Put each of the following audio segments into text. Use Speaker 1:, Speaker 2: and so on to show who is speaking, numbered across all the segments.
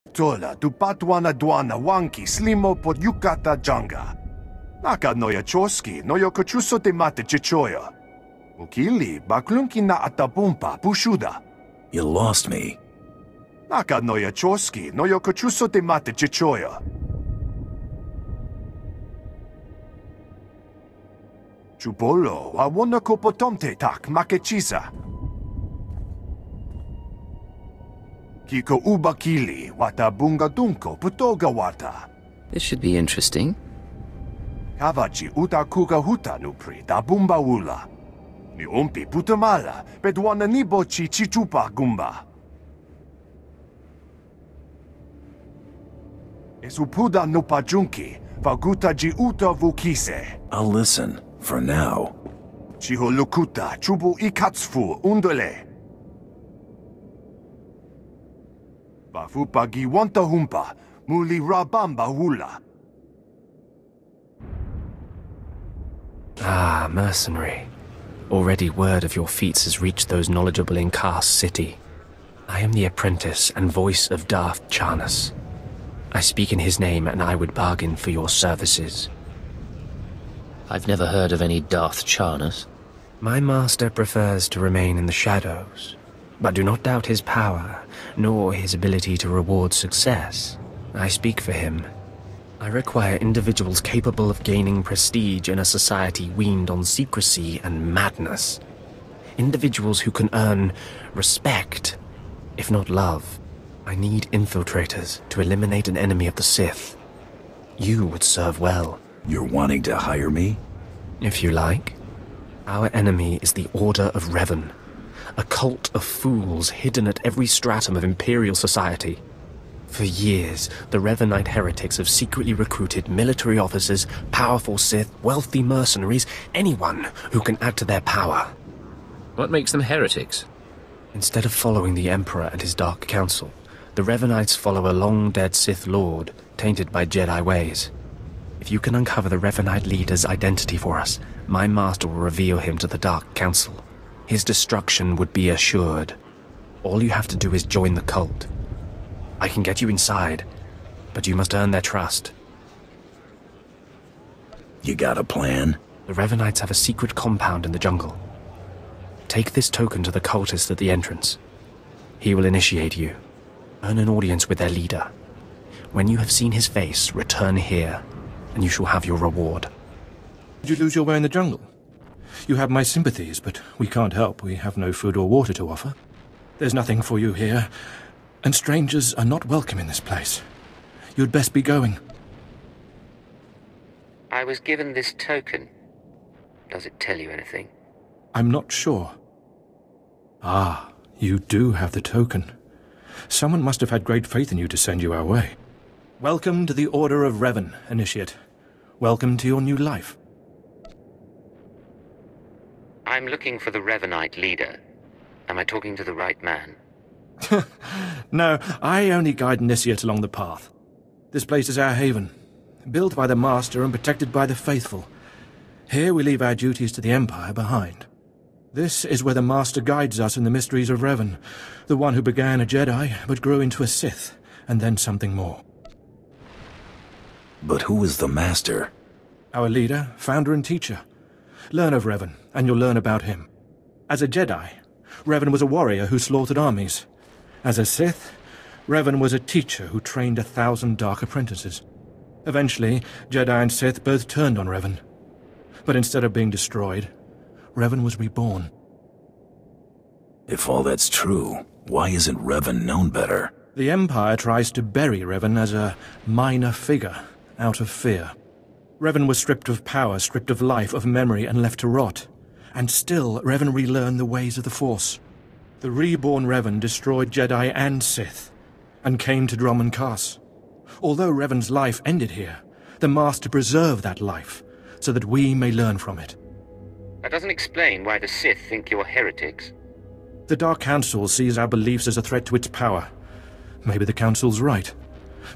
Speaker 1: Tola tu patwana dwana wanki slimo pod yukata janga. Naka noya choski noyo kochuso te mate chichoya. Ukili baklunki na atapumpa pushuda.
Speaker 2: You lost me.
Speaker 1: Naka noya choski noyo kochuso te mate chichoya. Chupolo awona kopotomte tak makechisa. Kiko ubakili wata bunga dunko putoga wata.
Speaker 3: This should be interesting.
Speaker 1: Kavachi uta kuga huta nupri da bumba ula. Ni umpi putamala bedwana nibochi chichupa gumba. Esupuda nupajunki vaguta ji uta vukise.
Speaker 2: I'll listen, for now.
Speaker 1: Chiholukuta chubu ikatsufu undole. Bafupagi wanta humpa muli rabamba hula.
Speaker 4: Ah, mercenary. Already word of your feats has reached those knowledgeable in Kaas city. I am the apprentice and voice of Darth Charnas. I speak in his name and I would bargain for your services.
Speaker 3: I've never heard of any Darth Charnas.
Speaker 4: My master prefers to remain in the shadows, but do not doubt his power, nor his ability to reward success. I speak for him. I require individuals capable of gaining prestige in a society weaned on secrecy and madness. Individuals who can earn respect, if not love. I need infiltrators to eliminate an enemy of the Sith. You would serve well.
Speaker 2: You're wanting to hire me?
Speaker 4: If you like. Our enemy is the Order of Revan, a cult of fools hidden at every stratum of Imperial society. For years, the Revanite heretics have secretly recruited military officers, powerful Sith, wealthy mercenaries, anyone who can add to their power.
Speaker 3: What makes them heretics?
Speaker 4: Instead of following the Emperor and his Dark Council, the Revanites follow a long-dead Sith Lord, tainted by Jedi ways. If you can uncover the Revanite leader's identity for us, my master will reveal him to the Dark Council. His destruction would be assured. All you have to do is join the cult. I can get you inside, but you must earn their trust.
Speaker 2: You got a plan?
Speaker 4: The Revanites have a secret compound in the jungle. Take this token to the cultist at the entrance. He will initiate you. Earn an audience with their leader. When you have seen his face, return here, and you shall have your reward.
Speaker 5: Did you lose your way in the jungle? You have my sympathies, but we can't help. We have no food or water to offer. There's nothing for you here, and strangers are not welcome in this place. You'd best be going.
Speaker 6: I was given this token. Does it tell you anything?
Speaker 5: I'm not sure. Ah, you do have the token. Someone must have had great faith in you to send you our way. Welcome to the Order of Revan, Initiate. Welcome to your new life.
Speaker 6: I'm looking for the Revanite leader. Am I talking to the right man?
Speaker 5: No, I only guide Initiate along the path. This place is our haven, built by the Master and protected by the faithful. Here we leave our duties to the Empire behind. This is where the Master guides us in the mysteries of Revan, the one who began a Jedi but grew into a Sith, and then something more.
Speaker 2: But who is the Master?
Speaker 5: Our leader, founder and teacher. Learn of Revan, and you'll learn about him. As a Jedi, Revan was a warrior who slaughtered armies. As a Sith, Revan was a teacher who trained 1,000 dark apprentices. Eventually, Jedi and Sith both turned on Revan. But instead of being destroyed, Revan was reborn.
Speaker 2: If all that's true, why isn't Revan known better?
Speaker 5: The Empire tries to bury Revan as a minor figure, out of fear. Revan was stripped of power, stripped of life, of memory, and left to rot. And still, Revan relearned the ways of the Force. The reborn Revan destroyed Jedi and Sith, and came to Dromund Kaas. Although Revan's life ended here, the Master preserved that life, so that we may learn from it.
Speaker 6: That doesn't explain why the Sith think you're heretics.
Speaker 5: The Dark Council sees our beliefs as a threat to its power. Maybe the Council's right.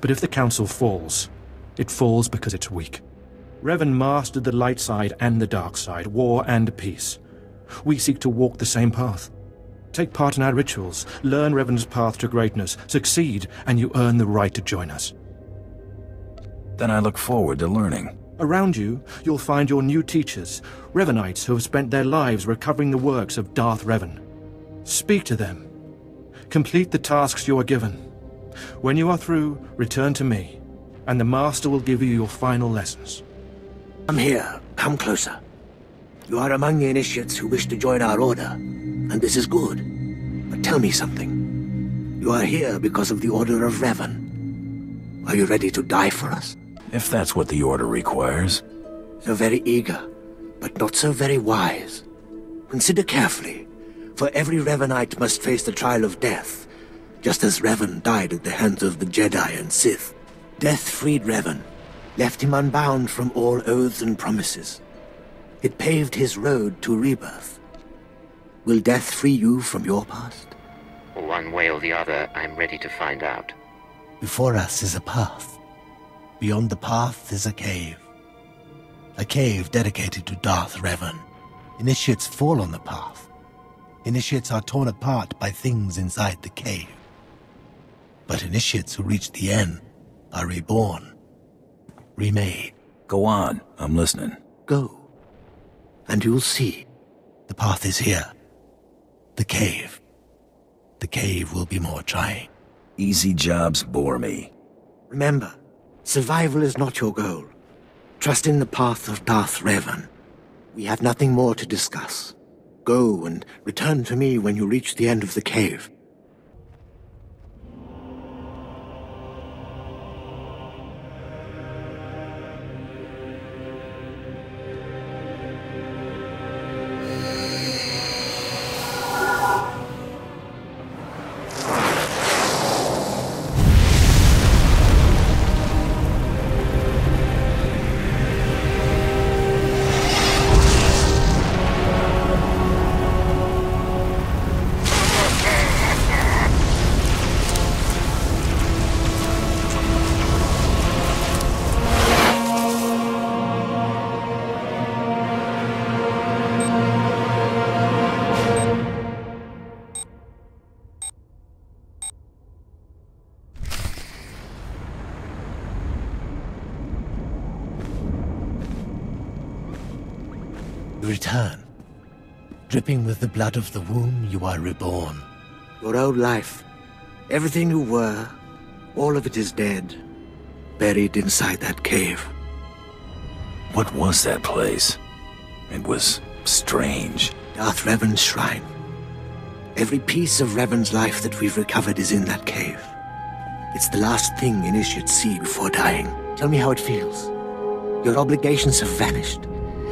Speaker 5: But if the Council falls, it falls because it's weak. Revan mastered the light side and the dark side, war and peace. We seek to walk the same path. Take part in our rituals, learn Revan's path to greatness, succeed, and you earn the right to join us.
Speaker 2: Then I look forward to learning.
Speaker 5: Around you, you'll find your new teachers, Revanites who have spent their lives recovering the works of Darth Revan. Speak to them. Complete the tasks you are given. When you are through, return to me, and the Master will give you your final lessons.
Speaker 7: Come here. Come closer. You are among the initiates who wish to join our order, and this is good. But tell me something. You are here because of the Order of Revan. Are you ready to die for us?
Speaker 2: If that's what the Order requires.
Speaker 7: So very eager, but not so very wise. Consider carefully, for every Revanite must face the trial of death, just as Revan died at the hands of the Jedi and Sith. Death freed Revan, left him unbound from all oaths and promises. It paved his road to rebirth. Will death free you from your past?
Speaker 6: One way or the other, I'm ready to find out.
Speaker 7: Before us is a path. Beyond the path is a cave. A cave dedicated to Darth Revan. Initiates fall on the path. Initiates are torn apart by things inside the cave. But initiates who reach the end are reborn. Remade.
Speaker 2: Go on, I'm listening.
Speaker 7: Go. And you'll see. The path is here. The cave. The cave will be more trying.
Speaker 2: Easy jobs bore me.
Speaker 7: Remember, survival is not your goal. Trust in the path of Darth Revan. We have nothing more to discuss. Go and return to me when you reach the end of the cave. Return. Dripping with the blood of the womb, you are reborn. Your old life, everything you were, all of it is dead, buried inside that cave.
Speaker 2: What was that place? It was strange.
Speaker 7: Darth Revan's shrine. Every piece of Revan's life that we've recovered is in that cave. It's the last thing initiates see before dying. Tell me how it feels. Your obligations have vanished.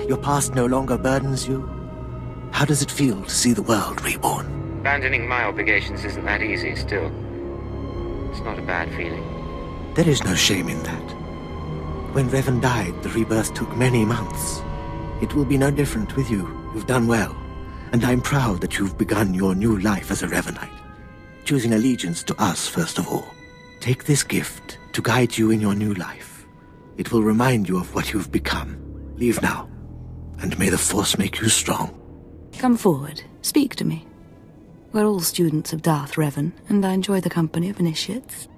Speaker 7: Your past no longer burdens you. How does it feel to see the world reborn?
Speaker 6: Abandoning my obligations isn't that easy still. It's not a bad feeling.
Speaker 7: There is no shame in that. When Revan died, the rebirth took many months. It will be no different with you. You've done well. And I'm proud that you've begun your new life as a Revanite. Choosing allegiance to us, first of all. Take this gift to guide you in your new life. It will remind you of what you've become. Leave now. And may the Force make you strong.
Speaker 8: Come forward. Speak to me. We're all students of Darth Revan, and I enjoy the company of initiates.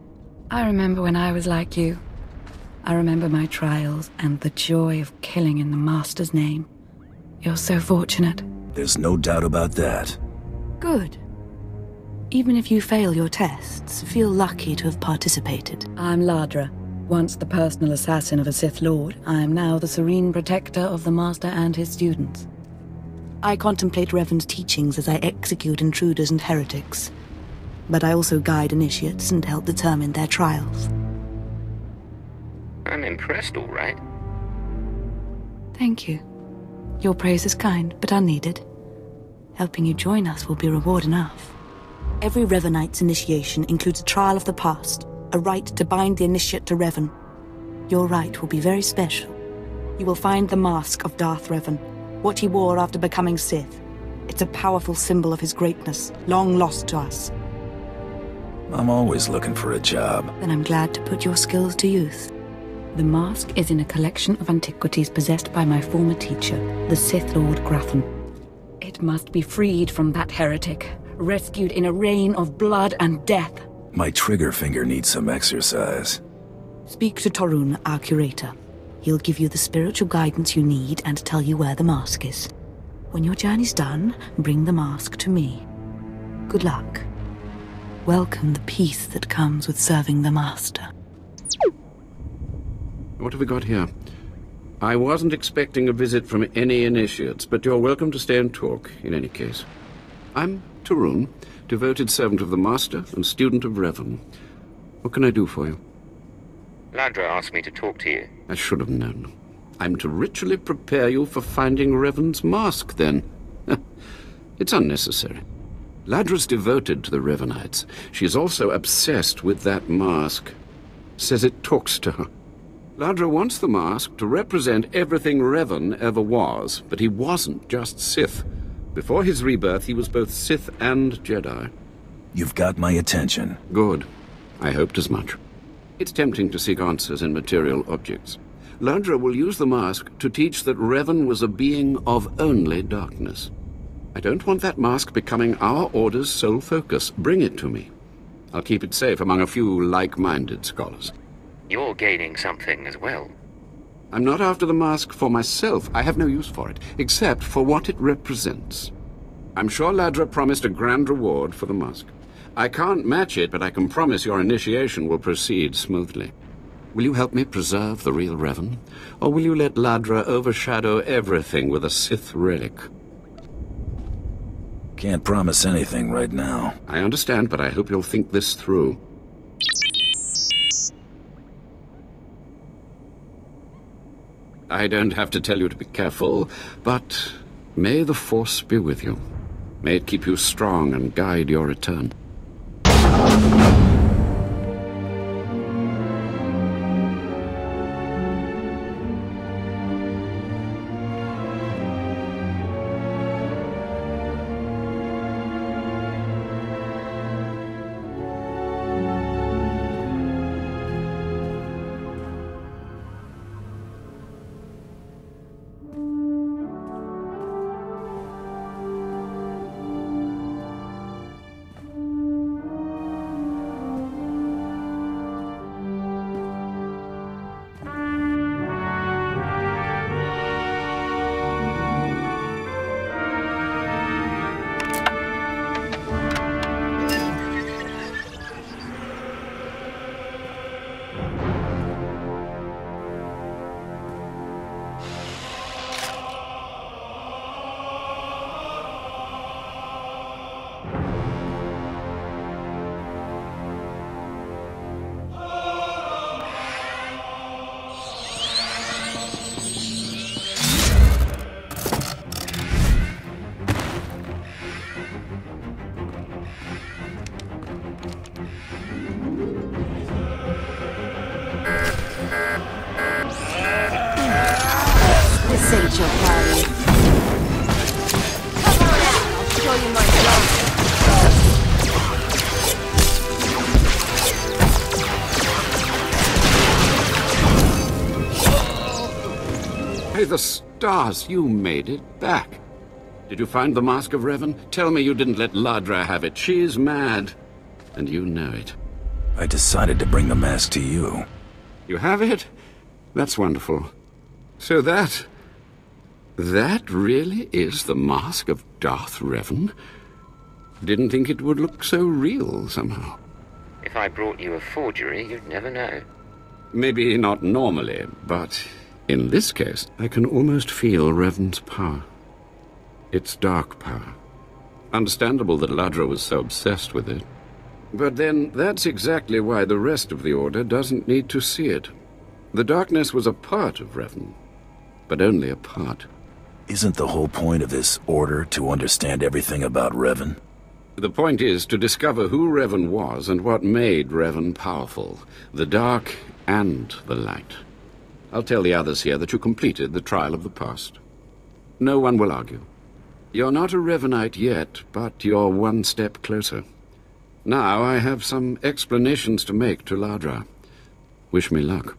Speaker 8: I remember when I was like you. I remember my trials and the joy of killing in the Master's name. You're so fortunate.
Speaker 2: There's no doubt about that.
Speaker 8: Good. Even if you fail your tests, feel lucky to have participated. I'm Ladra. Once the personal assassin of a Sith Lord, I am now the serene protector of the Master and his students. I contemplate Revan's teachings as I execute intruders and heretics. But I also guide initiates and help determine their trials.
Speaker 6: I'm impressed, all right.
Speaker 8: Thank you. Your praise is kind, but unneeded. Helping you join us will be reward enough. Every Revanite's initiation includes a trial of the past, a rite to bind the initiate to Revan. Your rite will be very special. You will find the Mask of Darth Revan, what he wore after becoming Sith. It's a powerful symbol of his greatness, long lost to us.
Speaker 2: I'm always looking for a job.
Speaker 8: Then I'm glad to put your skills to use. The mask is in a collection of antiquities possessed by my former teacher, the Sith Lord Grafan. It must be freed from that heretic, rescued in a rain of blood and death.
Speaker 2: My trigger finger needs some exercise.
Speaker 8: Speak to Torun, our curator. He'll give you the spiritual guidance you need and tell you where the mask is. When your journey's done, bring the mask to me. Good luck. Welcome the peace that comes with serving the Master.
Speaker 9: What have we got here? I wasn't expecting a visit from any initiates, but you're welcome to stay and talk, in any case. I'm Torun, devoted servant of the Master and student of Revan. What can I do for you?
Speaker 6: Ladra asked me to talk to you.
Speaker 9: I should have known. I'm to ritually prepare you for finding Revan's mask, then. It's unnecessary. Ladra's devoted to the Revanites. She's also obsessed with that mask. Says it talks to her. Ladra wants the mask to represent everything Revan ever was, but he wasn't just Sith. Before his rebirth, he was both Sith and Jedi.
Speaker 2: You've got my attention.
Speaker 9: Good. I hoped as much. It's tempting to seek answers in material objects. Ladra will use the mask to teach that Revan was a being of only darkness. I don't want that mask becoming our Order's sole focus. Bring it to me. I'll keep it safe among a few like-minded scholars.
Speaker 6: You're gaining something as well.
Speaker 9: I'm not after the mask for myself. I have no use for it, except for what it represents. I'm sure Ladra promised a grand reward for the mask. I can't match it, but I can promise your initiation will proceed smoothly. Will you help me preserve the real Revan? Or will you let Ladra overshadow everything with a Sith relic?
Speaker 2: Can't promise anything right now.
Speaker 9: I understand, but I hope you'll think this through. I don't have to tell you to be careful, but may the Force be with you. May it keep you strong and guide your return.
Speaker 10: Ain't your party. Come on out, I'll show you my job.
Speaker 9: Hey, the stars, you made it back. Did you find the Mask of Revan? Tell me you didn't let Ladra have it. She's mad. And you know it.
Speaker 2: I decided to bring the mask to you.
Speaker 9: You have it? That's wonderful. So that really is the mask of Darth Revan? Didn't think it would look so real, somehow.
Speaker 6: If I brought you a forgery, you'd never know.
Speaker 9: Maybe not normally, but in this case, I can almost feel Revan's power. It's dark power. Understandable that Ladra was so obsessed with it. But then, that's exactly why the rest of the Order doesn't need to see it. The darkness was a part of Revan, but only a part.
Speaker 2: Isn't the whole point of this Order to understand everything about Revan?
Speaker 9: The point is to discover who Revan was and what made Revan powerful. The dark and the light. I'll tell the others here that you completed the trial of the past. No one will argue. You're not a Revanite yet, but you're one step closer. Now I have some explanations to make to Ladra. Wish me luck.